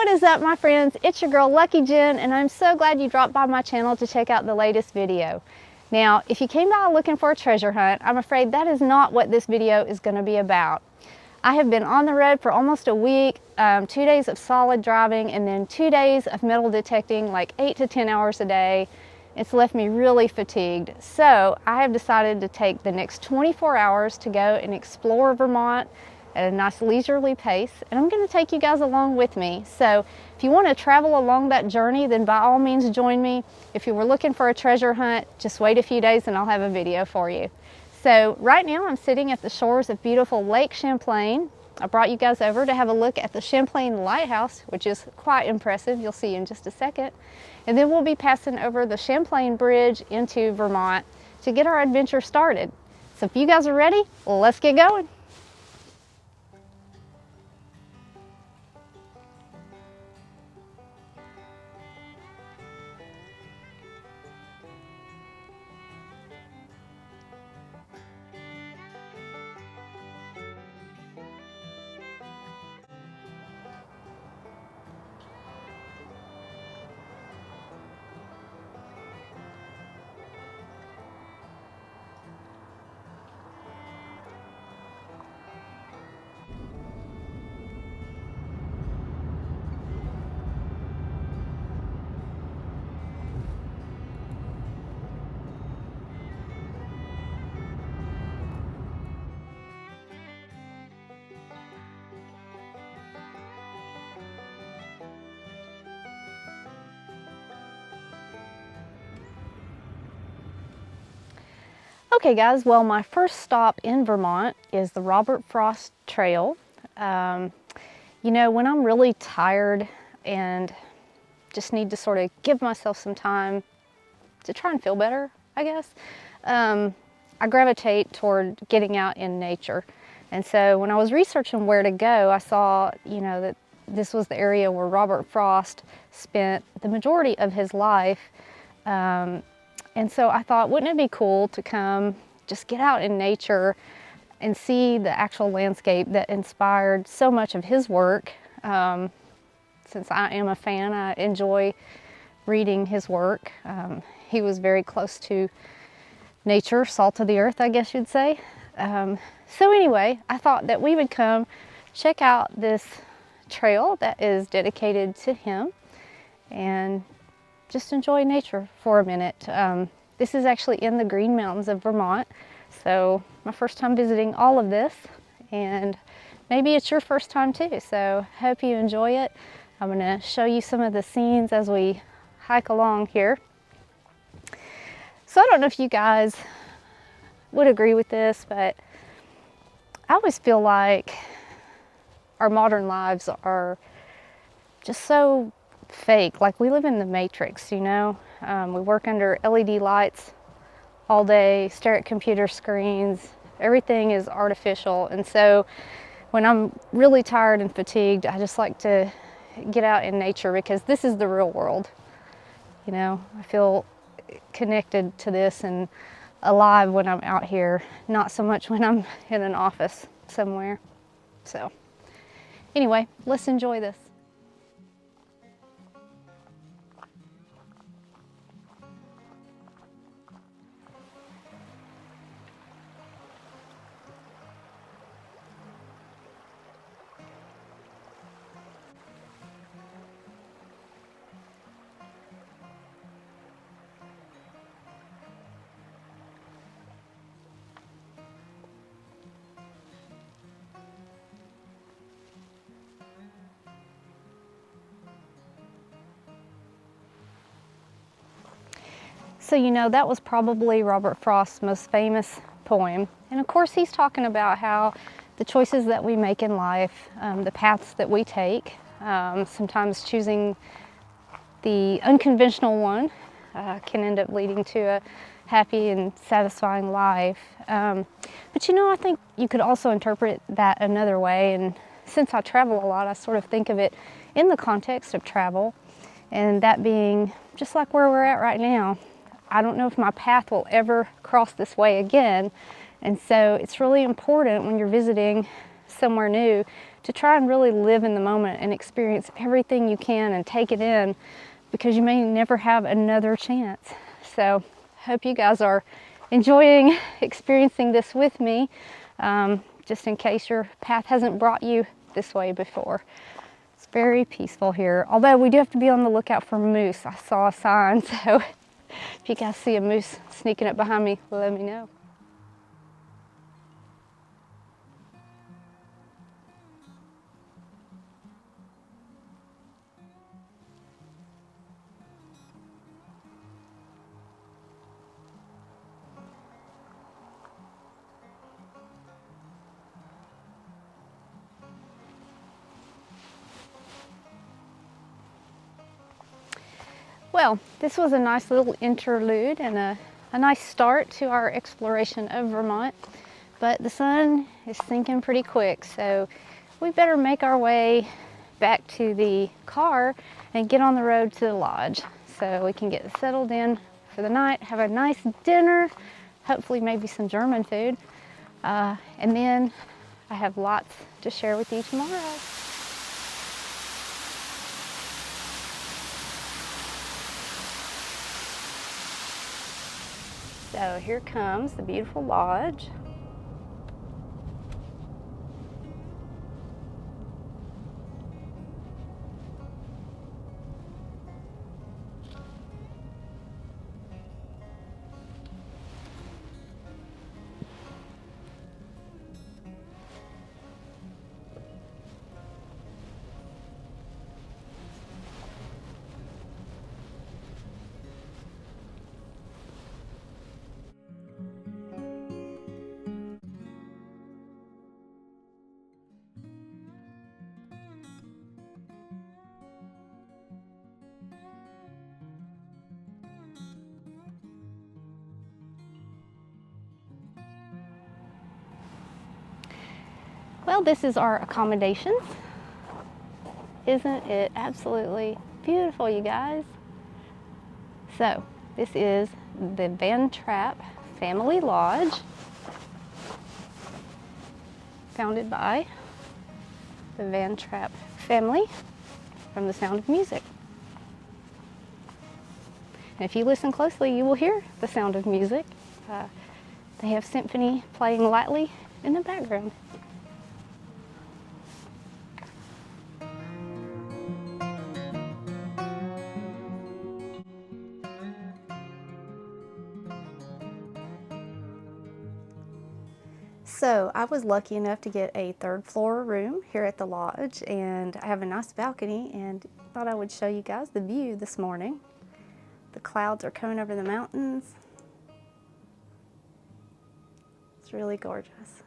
What is up, my friends? It's your girl Lucky Jen, and I'm so glad you dropped by my channel to check out the latest video. Now, if you came by looking for a treasure hunt, I'm afraid that is not what this video is going to be about. I have been on the road for almost a week, 2 days of solid driving, and then 2 days of metal detecting, like 8 to 10 hours a day. It's left me really fatigued. So I have decided to take the next 24 hours to go and explore Vermont at a nice leisurely pace, and I'm going to take you guys along with me. So if you want to travel along that journey, then by all means join me. If you were looking for a treasure hunt, just wait a few days and I'll have a video for you. So right now I'm sitting at the shores of beautiful Lake Champlain. I brought you guys over to have a look at the Champlain lighthouse, which is quite impressive. You'll see in just a second. And then we'll be passing over the Champlain Bridge into Vermont to get our adventure started. So if you guys are ready, let's get going. Okay guys, well, my first stop in Vermont is the Robert Frost Trail. You know, when I'm really tired and just need to sort of give myself some time to try and feel better, I guess, I gravitate toward getting out in nature. And so when I was researching where to go, I saw, you know, that this was the area where Robert Frost spent the majority of his life. And so I thought, wouldn't it be cool to come just get out in nature and see the actual landscape that inspired so much of his work. Since I am a fan, I enjoy reading his work. He was very close to nature, salt of the earth, I guess you'd say. So anyway, I thought that we would come check out this trail that is dedicated to him and just enjoy nature for a minute. This is actually in the Green Mountains of Vermont, so my first time visiting all of this, and maybe it's your first time too, so hope you enjoy it. I'm going to show you some of the scenes as we hike along here. So I don't know if you guys would agree with this, but I always feel like our modern lives are just so fake, like we live in the Matrix, you know. We work under LED lights all day, stare at computer screens, everything is artificial. And so when I'm really tired and fatigued, I just like to get out in nature because this is the real world. You know, I feel connected to this and alive when I'm out here, not so much when I'm in an office somewhere. So anyway, let's enjoy this. So, you know, that was probably Robert Frost's most famous poem. And of course, he's talking about how the choices that we make in life, the paths that we take, sometimes choosing the unconventional one can end up leading to a happy and satisfying life. But you know, I think you could also interpret that another way. And since I travel a lot, I sort of think of it in the context of travel, and that being just like where we're at right now. I don't know if my path will ever cross this way again. And so it's really important when you're visiting somewhere new to try and really live in the moment and experience everything you can and take it in, because you may never have another chance. So hope you guys are enjoying experiencing this with me, just in case your path hasn't brought you this way before. It's very peaceful here, although we do have to be on the lookout for moose. I saw a sign, so if you guys see a moose sneaking up behind me, let me know. Well, this was a nice little interlude and a nice start to our exploration of Vermont, but the sun is sinking pretty quick, so we better make our way back to the car and get on the road to the lodge so we can get settled in for the night, have a nice dinner, hopefully maybe some German food, and then I have lots to share with you tomorrow. So here comes the beautiful lodge. Well, this is our accommodations. Isn't it absolutely beautiful, you guys? So, this is the Trapp Family Lodge, founded by the Trapp family from The Sound of Music. And if you listen closely, you will hear the sound of music. They have symphony playing lightly in the background. So I was lucky enough to get a third floor room here at the lodge, and I have a nice balcony, and thought I would show you guys the view this morning. The clouds are coming over the mountains. It's really gorgeous.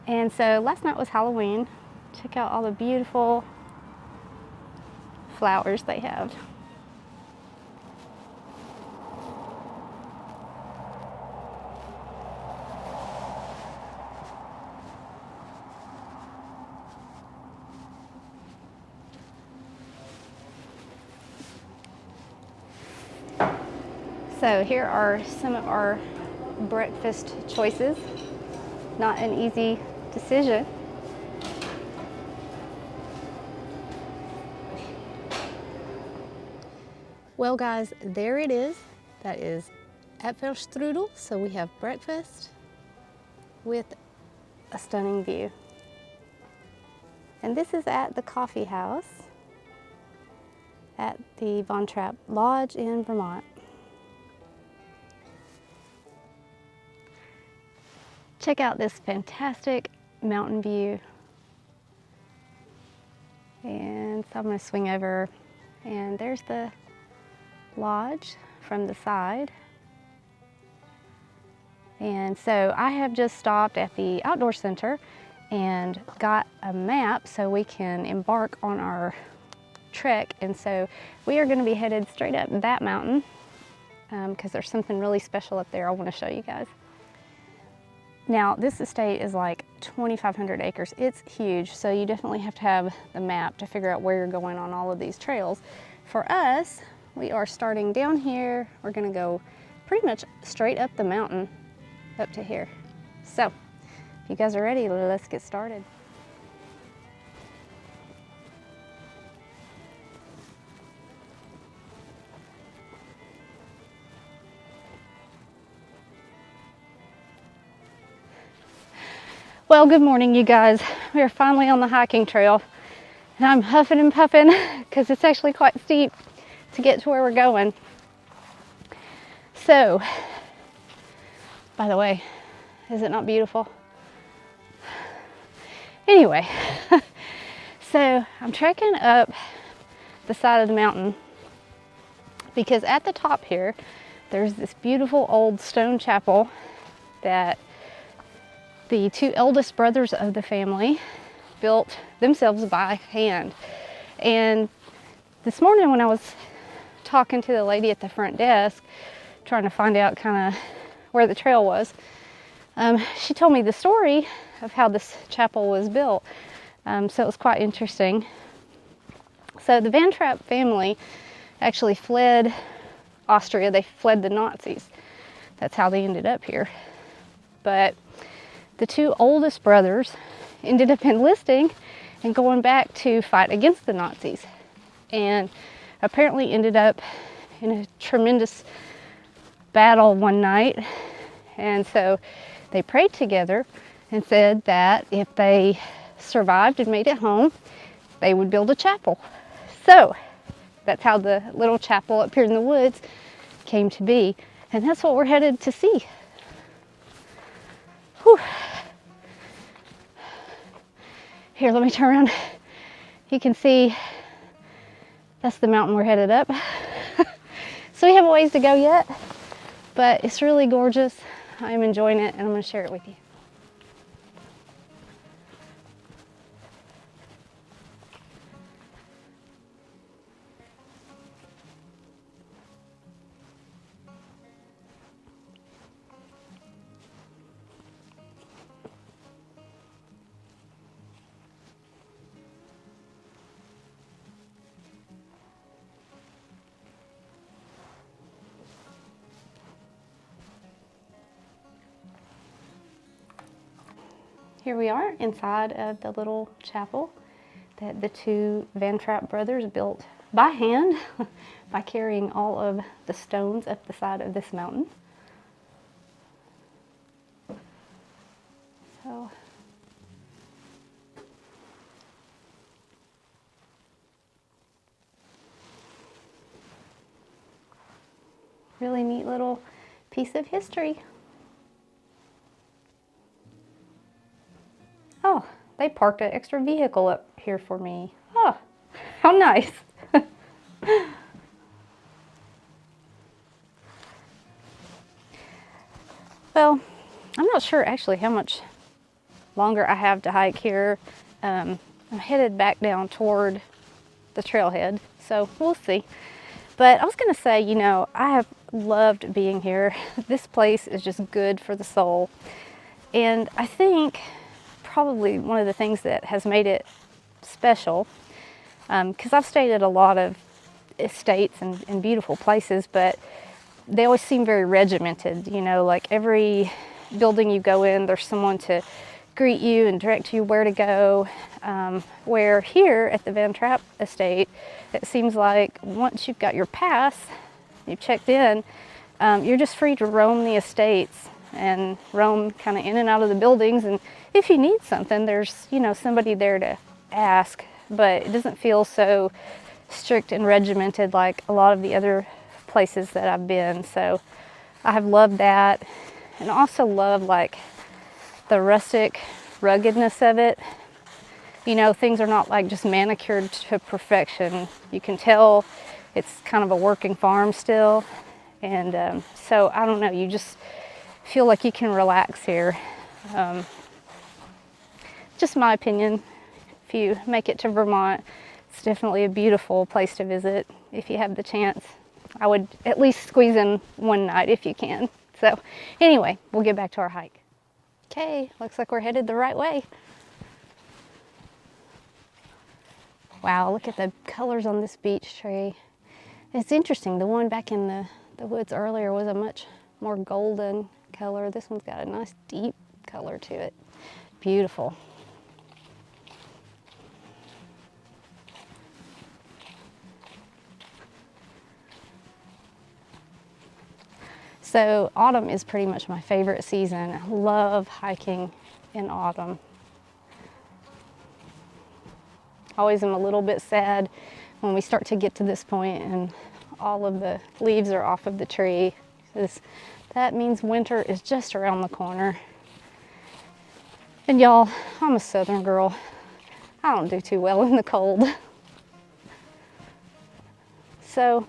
And so last night was Halloween. Check out all the beautiful flowers they have. So here are some of our breakfast choices. Not an easy decision. Well guys, there it is. That is Apfelstrudel. So we have breakfast with a stunning view. And this is at the coffee house at the Trapp Lodge in Vermont. Check out this fantastic mountain view. And so I'm going to swing over, and there's the lodge from the side. And so I have just stopped at the outdoor center and got a map so we can embark on our trek. And so we are going to be headed straight up that mountain because there's something really special up there I want to show you guys. Now, this estate is like 2,500 acres. It's huge, so you definitely have to have the map to figure out where you're going on all of these trails. For us, we are starting down here. We're gonna go pretty much straight up the mountain, up to here. So, if you guys are ready, let's get started. Well, good morning, you guys. We are finally on the hiking trail, and I'm huffing and puffing because it's actually quite steep to get to where we're going. So, by the way, is it not beautiful? Anyway, so I'm trekking up the side of the mountain because at the top here, there's this beautiful old stone chapel that the two eldest brothers of the family built themselves by hand. And this morning when I was talking to the lady at the front desk, trying to find out kind of where the trail was, she told me the story of how this chapel was built. So it was quite interesting. So the Van Trapp family actually fled Austria. They fled the Nazis. That's how they ended up here. But the two oldest brothers ended up enlisting and going back to fight against the Nazis, and apparently ended up in a tremendous battle one night. And so they prayed together and said that if they survived and made it home, they would build a chapel. So that's how the little chapel up here in the woods came to be, and that's what we're headed to see. Whew. Here, let me turn around. You can see that's the mountain we're headed up. So we have a ways to go yet, but it's really gorgeous. I'm enjoying it, and I'm going to share it with you. Here we are inside of the little chapel that the two Van Trapp brothers built by hand by carrying all of the stones up the side of this mountain. So, really neat little piece of history. Oh, they parked an extra vehicle up here for me. Oh, how nice. Well, I'm not sure actually how much longer I have to hike here. I'm headed back down toward the trailhead, so we'll see. But I was gonna say, you know, I have loved being here. This place is just good for the soul. And I think probably one of the things that has made it special, because I've stayed at a lot of estates and beautiful places, but they always seem very regimented, you know, like every building you go in, there's someone to greet you and direct you where to go. Where here at the Van Trapp estate, it seems like once you've got your pass, you've checked in, you're just free to roam the estates and roam kind of in and out of the buildings. And if you need something, there's, you know, somebody there to ask, but it doesn't feel so strict and regimented like a lot of the other places that I've been. So I have loved that, and also love like the rustic ruggedness of it. You know, things are not like just manicured to perfection. You can tell it's kind of a working farm still. And so I don't know, you just feel like you can relax here. Just my opinion. If you make it to Vermont, it's definitely a beautiful place to visit if you have the chance. I would at least squeeze in one night if you can. So anyway, we'll get back to our hike. Okay, looks like we're headed the right way. Wow, look at the colors on this beech tree. It's interesting, the one back in the woods earlier was a much more golden color. This one's got a nice deep color to it. Beautiful. So autumn is pretty much my favorite season. I love hiking in autumn. Always am a little bit sad when we start to get to this point and all of the leaves are off of the tree, because that means winter is just around the corner. And y'all, I'm a southern girl. I don't do too well in the cold. So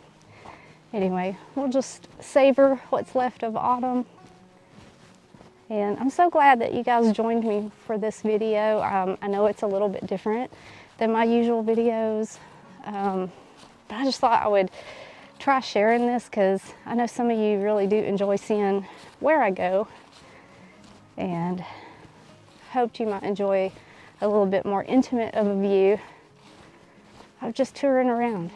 anyway, we'll just savor what's left of autumn. And I'm so glad that you guys joined me for this video. I know it's a little bit different than my usual videos, but I just thought I would try sharing this because I know some of you really do enjoy seeing where I go, and hoped you might enjoy a little bit more intimate of a view of just touring around.